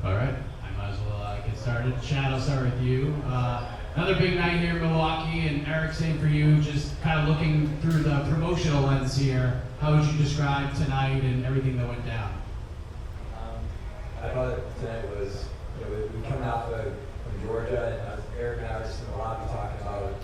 All right, I might as well get started. Chad, I'll start with you. Another big night here in Milwaukee, and Eric, same for you. Just kind of looking through the promotional lens here, how would you describe tonight and everything that went down? I thought tonight was, we coming off from Georgia, and Eric and I were just in the lobby talking about,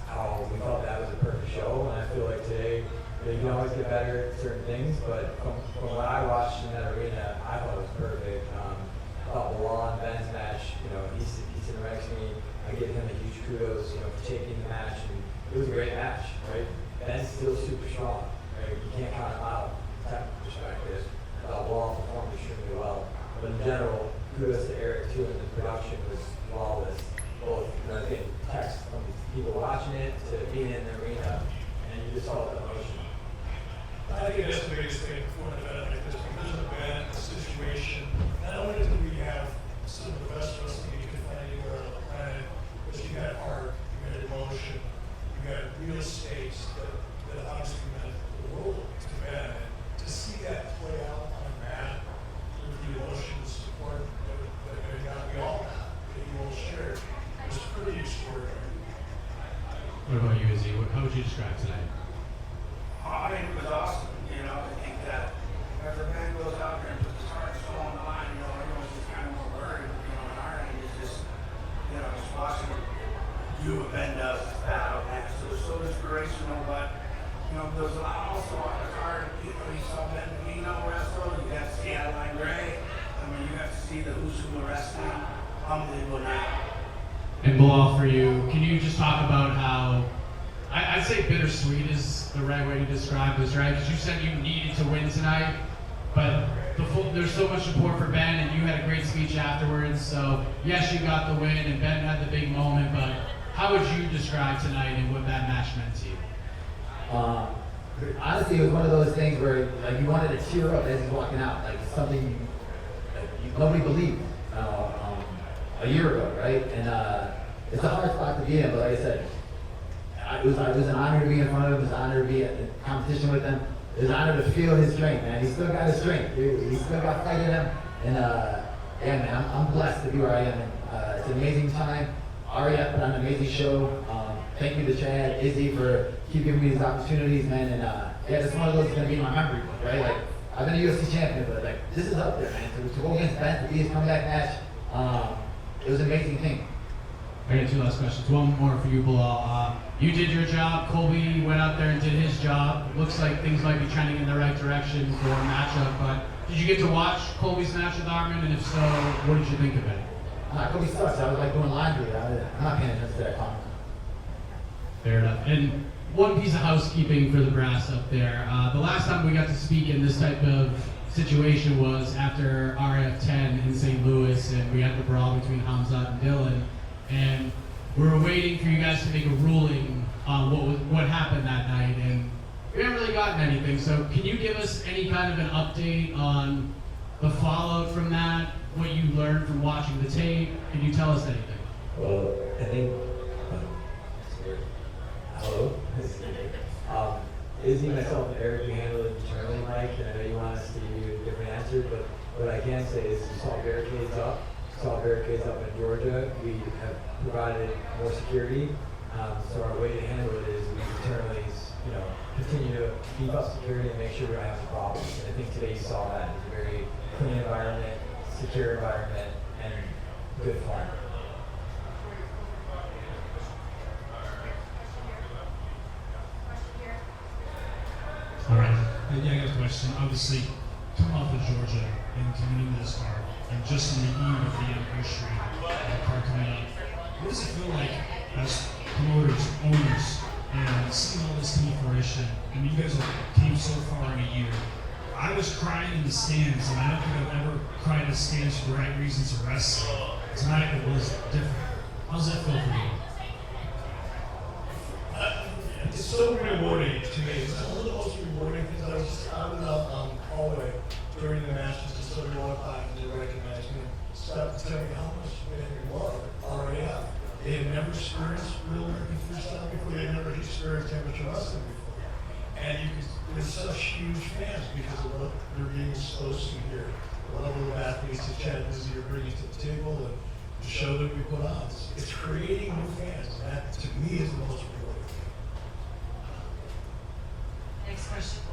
how we felt that was a perfect show, and I feel like today, you can always get better at certain things, but from what I watched in that arena, I thought it was perfect. I thought Belal and Ben's match, he sitting next to me. I give him a huge kudos, for taking the match, and it was a great match, right? Ben's still super strong, right? You can't count him out from a technical perspective. I thought Belal performed extremely well, but in general, kudos to Eric too, and the production was flawless. Both, getting texts from people watching it to being in the arena, and you just saw the emotion. I think that's the biggest thing for an event like this, because of the event, the situation. Not only do we have some of the best wrestling you can find anywhere on the planet, but you got art, you got emotion, you got real stakes that obviously meant the world to Ben. And to see that play out on mat with the emotion, the support that we all have, that you all shared, was pretty extraordinary. What about you, Izzy? How would you describe tonight? I think it was awesome. I think that as the band goes out there and puts his heart and soul on the line, everyone's just kind of more worried. On our end, it's just, just watching you and Ben does that out there. So it's so inspirational, but, there's a lot also on the card. You saw Ben wrestle, you got to see Adeline Gray. You got to see the who's who of wrestling. Unbelievable night. And Belal, for you, can you just talk about how, I'd say bittersweet is the right way to describe this, right? Because you said you needed to win tonight, but there's so much support for Ben, and you had a great speech afterwards. So yes, you got the win, and Ben had the big moment, but how would you describe tonight and what that match meant to you? Honestly, it was one of those things where you wanted to cheer up as he's walking out, something nobody believed a year ago, right? And it's a hard spot to be in, but like I said, it was an honor to be in front of him. It was an honor to be in competition with him. It was an honor to feel his strength, man. He still got his strength. He still got fight in him. And yeah, man, I'm blessed to be where I am. And, it's an amazing time. RAF put on an amazing show. Thank you to Chad, Izzy for keep giving me these opportunities, man. And yeah, this one of those is gonna be in my memory book, right? I've been a UFC champion, but this is up there, man. To go against Ben, to be his comeback match, it was an amazing thing. I got two last questions. One more for you, Belal. You did your job. Colby went out there and did his job. Looks like things might be trending in the right direction for a matchup, but did you get to watch Colby's match with Armin? And if so, what did you think of it? Colby sucks. I was doing laundry. I'm not paying attention to that comment. Fair enough. And one piece of housekeeping for the brass up there. The last time we got to speak in this type of situation was after RF 10 in St. Louis, and we had the brawl between Hamzat and Dylan. And we were waiting for you guys to make a ruling on what happened that night, and we haven't really gotten anything. So can you give us any kind of an update on the fallout from that, what you learned from watching the tape? Can you tell us anything? Well, I think, hello? Izzy, myself, and Eric, we handled it internally, Mike, and I know you want us to give you a different answer, but what I can say is we saw barricades up in Georgia. We have provided more security, so our way to handle it is we internally, continue to beef up security and make sure we don't have any problems. And I think today you saw that. It's a very clean environment, secure environment, and good fun. All right. Yeah, I got a question. Obviously, coming off of Georgia and coming into this card, and just in the eve of the anniversary of the card coming up, what does it feel like as promoters, owners, and seeing all this come to fruition? I mean, you guys came so far in a year. I was crying in the stands, and I don't think I've ever cried in the stands for the right reasons to wrestling. Tonight it was different. How does that feel for you? It's so rewarding to me. It's one of the most rewarding things. I was just out in the hallway during the matches, and so everyone by and they recognized me and stopped to tell me how much they love RAF. They had never experienced real American freestyle before. They had never experienced amateur wrestling before. And they're such huge fans because of what they're being exposed to here. The level of athletes, the Chad Busy are bringing to the table and the show that we put on. It's creating new fans, and that to me is the most rewarding thing. Next question.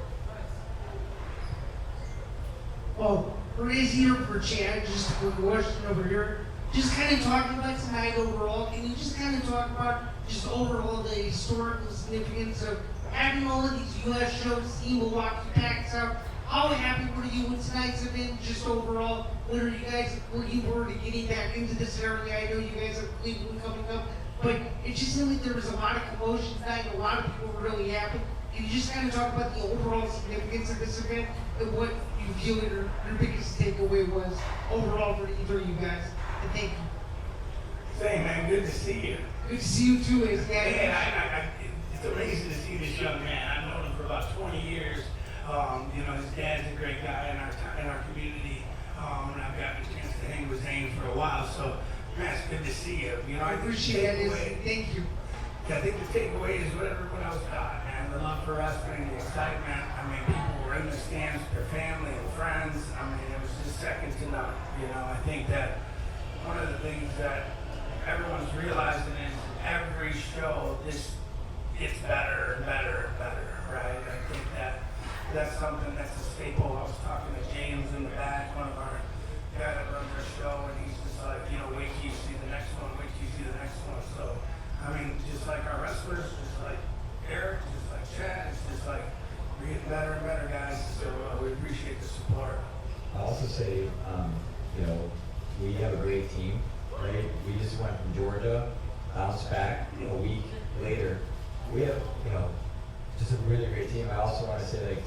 Well, we're easier for Chad, just for the question over here. Just kind of talking about tonight overall. Can you just kind of talk about just overall the historical significance of having all of these U.S. shows, see Milwaukee packs out? How happy were you with tonight's event? Just overall, what are you guys looking forward to getting back into this area? I know you guys have Cleveland coming up, but it just seemed like there was a lot of commotion tonight. A lot of people were really happy. Can you just kind of talk about the overall significance of this event and what you feel your biggest takeaway was overall for either of you guys? And thank you. Say, man, good to see you. Good to see you too, as Daddy. Man, it's amazing to see this young man. I've known him for about 20 years. You know, his dad's a great guy in our community, and I've gotten a chance to hang with Zane for a while. So, man, it's good to see you. You know, I appreciate it. Thank you. I think the takeaway is what everyone else got, man. The love for wrestling, the excitement. I mean, people were in the stands with their family and friends. I mean, it was just second to none. You know, I think that one of the things that everyone's realizing is every show, this gets better and better and better, right? I think that's something that's a staple. I was talking to James in the back, one of our guys that runs our show, and he's just like, you know, wait till you see the next one, wait till you see the next one. So, I mean, just like our wrestlers, just like Eric, just like Chad, it's just like we're getting better and better, guys. So we appreciate the support. I'll also say, you know, we have a great team, right? We just went from Georgia, bounced back a week later. We have, you know, just a really great team. I also want to say, like,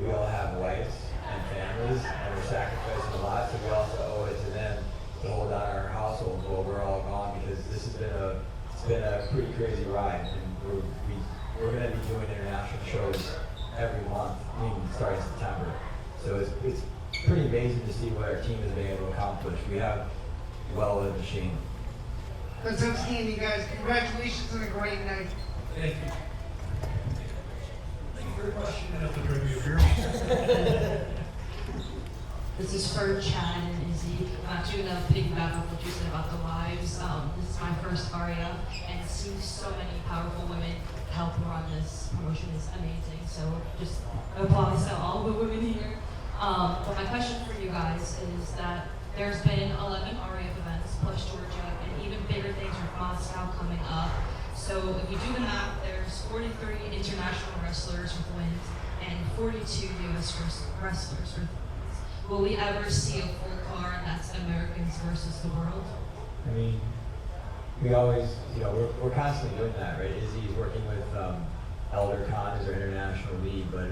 we all have wives and families, and we're sacrificing a lot, so we also owe it to them to hold down our household while we're all gone, because this has been a pretty crazy ride, and we're going to be doing international shows every month, I mean, starting September. So it's pretty amazing to see what our team has been able to accomplish. We have well-oiled machine. That's outstanding, guys. Congratulations on a great night. Thank you. Thank you very much. You didn't have to bring me a beer. This is for Chad and Izzy. To piggyback on what you said about the wives. This is my first RAF, and seeing so many powerful women help run this promotion is amazing. So just applause to all the women here. But my question for you guys is that there's been 11 RAF events plus Georgia, and even bigger things with Moscow coming up. So if you do the math, there's 43 international wrestlers with wins and 42 U.S. wrestlers with wins. Will we ever see a full card that's Americans versus the world? I mean, we always, you know, we're constantly doing that, right? Izzy's working with Elder Khan as our international lead, but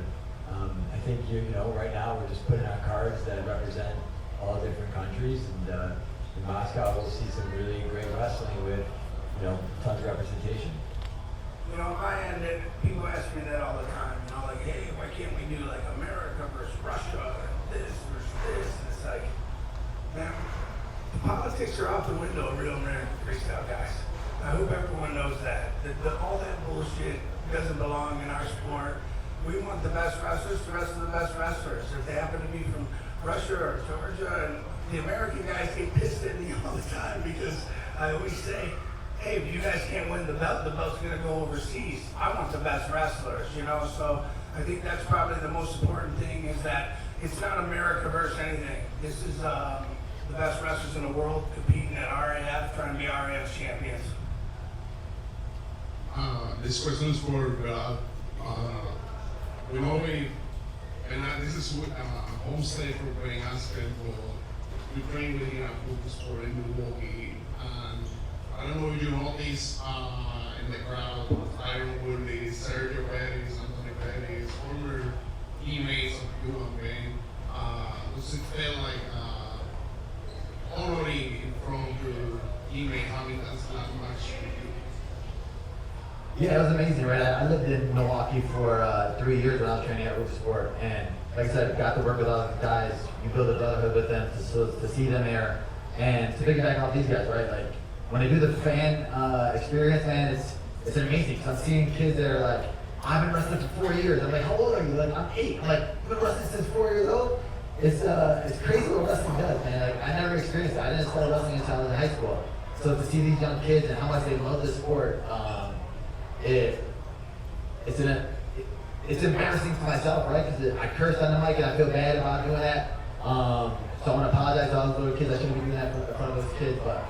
I think, you know, right now we're just putting out cards that represent all different countries, and in Moscow we'll see some really great wrestling with, you know, tons of representation. You know, on my end, people ask me that all the time. You know, like, hey, why can't we do like America versus Russia, and this versus this? And it's like, man, the politics are out the window, real American freestyle guys. I hope everyone knows that. All that bullshit doesn't belong in our sport. We want the best wrestlers to wrestle the best wrestlers. If they happen to be from Russia or Georgia, and the American guys get pissed at me all the time because I always say, hey, if you guys can't win the belt's gonna go overseas. I want the best wrestlers, you know? So I think that's probably the most important thing, is that it's not America versus anything. This is the best wrestlers in the world competing at RAF, trying to be RAF champions. This question is for Belal. We know this is a homestay for playing basketball. We train with him at Football Sport in Milwaukee. And I don't know if you notice in the crowd, Tyron Woodley, Sergio Perez, Anthony Perez, former teammates of you and Ben. Does it feel like honoring in front of your teammate having that last match with you? Yeah, it was amazing, right? I lived in Milwaukee for 3 years when I was training at RAF Sport, and like I said, got to work with all these guys. You build a brotherhood with them to see them there, and to piggyback off these guys, right? Like when they do the fan experience, man, it's amazing. Cause I'm seeing kids that are like, I've been wrestling for 4 years. I'm like, how old are you? Like, I'm 8. I'm like, you've been wrestling since 4 years old. It's crazy what wrestling does, man. Like I I didn't start wrestling until I was in high school. So to see these young kids and how much they love the sport, it's embarrassing to myself, right? Because I cursed on the mic and I feel bad about doing that. So I want to apologize to all those little kids. I shouldn't be doing that in front of those kids, but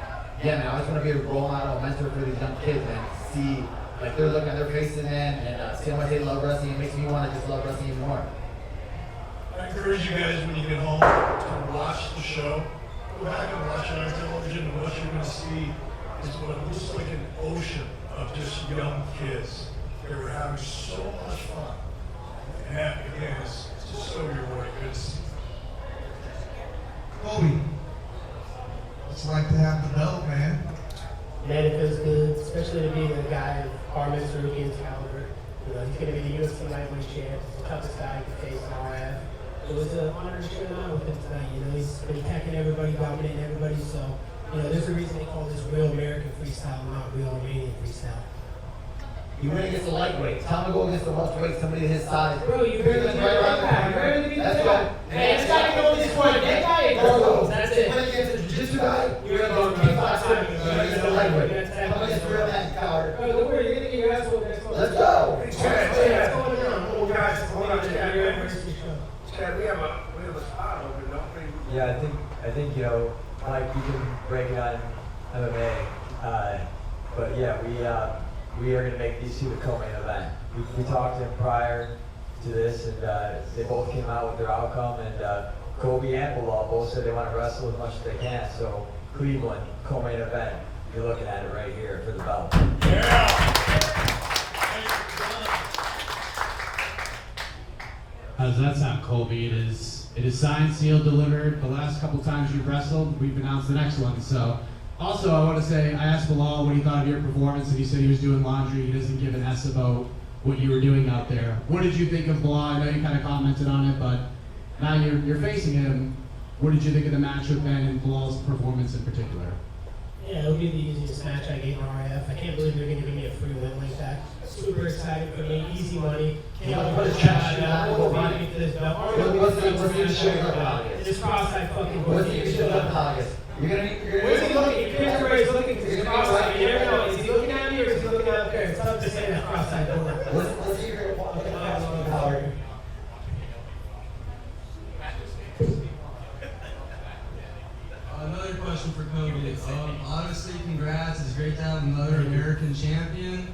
yeah, man, I just want to be a role model, a mentor for these young kids, man. See, like, their look on their faces, man, and see how much they love wrestling. It makes me want to just love wrestling even more. I encourage you guys when you get home to watch the show. Go back and watch it on television, and what you're going to see is what looks like an ocean of just young kids. They were having so much fun. And that, again, is just so rewarding. Good to see. Colby, what's it like to have the belt, man? Man, it feels good, especially to be the guy of Harmon's Rukian's caliber. You know, he's going to be the UFC lightweight champ. He's the toughest guy you can face in RAF. It was an honor to share the night with him tonight. You know, he's been attacking everybody, dominating everybody. So, you know, there's a reason they call this real American freestyle, not real Romanian freestyle. You win against the lightweight. Tell him to go against the welterweight, somebody his size. Bro, you barely beat that guy. You barely beat that guy. Hey, this guy can go this point. That guy ain't go. That's it. Win against the jiu-jitsu guy, You're going to go kickboxing. you win against the lightweight. Come against the real man, coward. Bro, look where you're going to get your ass whooped next month. Let's go. Chad, What's going on? hold on, guys, hold on, Chad. Your anniversary show. Chad, we have a spot open, don't we? Yeah, I think you know, Mike, you can break it on MMA, but yeah, we are going to make these two the co-main event. We talked to them prior to this, and they both came out with their outcome, and Colby and Belal both said they want to wrestle as much as they can, so Cleveland, co-main event, you're looking at it right here for the belt. How does that sound, Colby? It is signed, sealed, delivered. The last couple times you've wrestled, we've announced the next one. So, also, I want to say, I asked Belal what he thought of your performance, and he said he was doing laundry. He doesn't give an S about what you were doing out there. What did you think of Belal? I know you kind of commented on it, but now you're facing him. What did you think of the match with Ben and Belal's performance in particular? Yeah, it'll be the easiest match I get in RAF. I can't believe they're going to give me a free win like that. Super excited for me, easy money. Can't wait to put a shot out. What's me for this belt. This cross-eyed fucking What's the issue with August? Where's he looking? He can't where he's looking because he's cross-eyed. You never know. Is he looking at me or is he looking out there? It's tough to say that cross-eyed. Let's see your power. Another question for Colby. Obviously, congrats. It's great to have another American champion.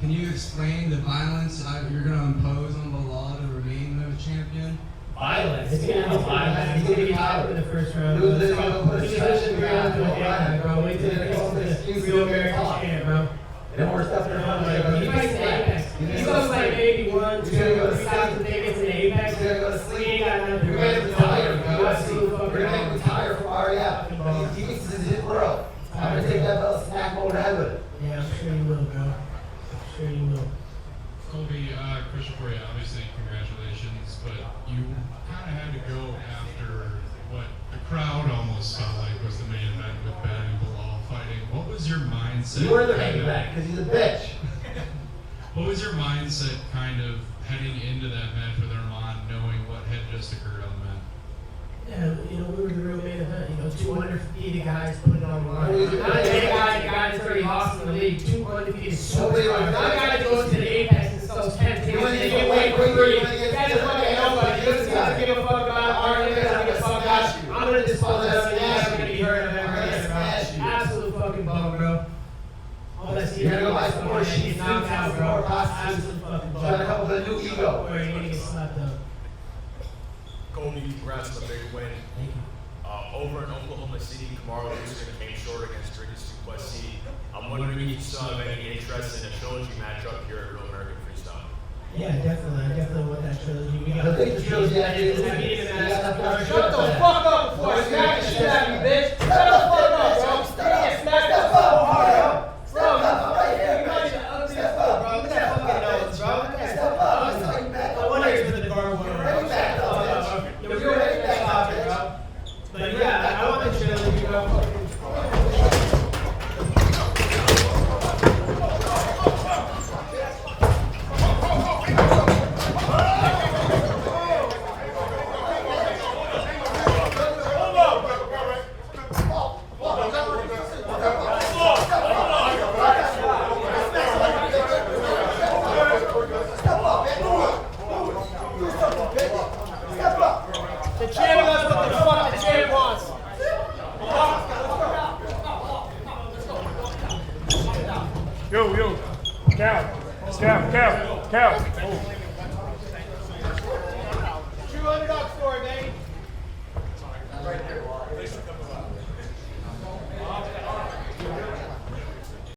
Can you explain the violence you're going to impose on Belal to remain the champion? Violence. It's going to be violence. He's going to be out in the first round. He's going to put a stretch in the ground to a bro. Wait till the real American champ, bro. No more stuff in He fights in Apex. He goes like maybe 1, 2, 3,000 tickets in Apex. He's gonna go to sleep. He ain't got nothing. You're gonna retire, bro. Absolute fucking You're gonna retire from RAF. He thinks this is his world. I'm gonna take that belt, smack him over the head with it. Yeah, I'm sure you will, bro. I'm sure you will. Colby, question for you. Obviously, congratulations, but you kind of had to go after what the crowd almost felt like was the main event with Ben and Belal fighting. What was your mindset? You were the main event, because he's a bitch. What was your mindset kind of heading into that match with Armand, knowing what had just occurred on the mat? Yeah, you know, we were the real main event. You know, 200 undefeated guys putting on the line. Not a guy that's already lost in the league. 2 undefeated superstars. Not a guy that goes to the Apex and sells 10 tickets and they get way quicker. That's fucking nobody. He doesn't give a fuck about our niggas. I don't give a fuck about you. I'm gonna dispose of you. You're not gonna be hurt of everything, bro. Absolute fucking bum, bro. All that You're gonna go buy some more sheets, knocked out, some bro. more prostitutes. Absolute fucking bum. Trying to come up with a new ego. Or you're gonna get slapped up. Colby, congrats on the big win. Thank you. Over in Oklahoma City, Kamaru Usman came short against Ricky Duplessis. I'm wondering if you still have any interest in a trilogy matchup here at Real American Freestyle. Yeah, definitely. I definitely want that trilogy. We got I think the trilogy actually is. Shut the fuck up before I smack the shit out of you, bitch. Shut the fuck up, bro. You get smacked the fuck up, bro. Bro, you might be the ugliest fuck, bro. Look at that fucking nose, bro. Look at that fucking nose. I wonder if it's the bar one. You're ready to stop it, bro. But yeah, I want the trilogy, bro. Yo, Cal. Cal.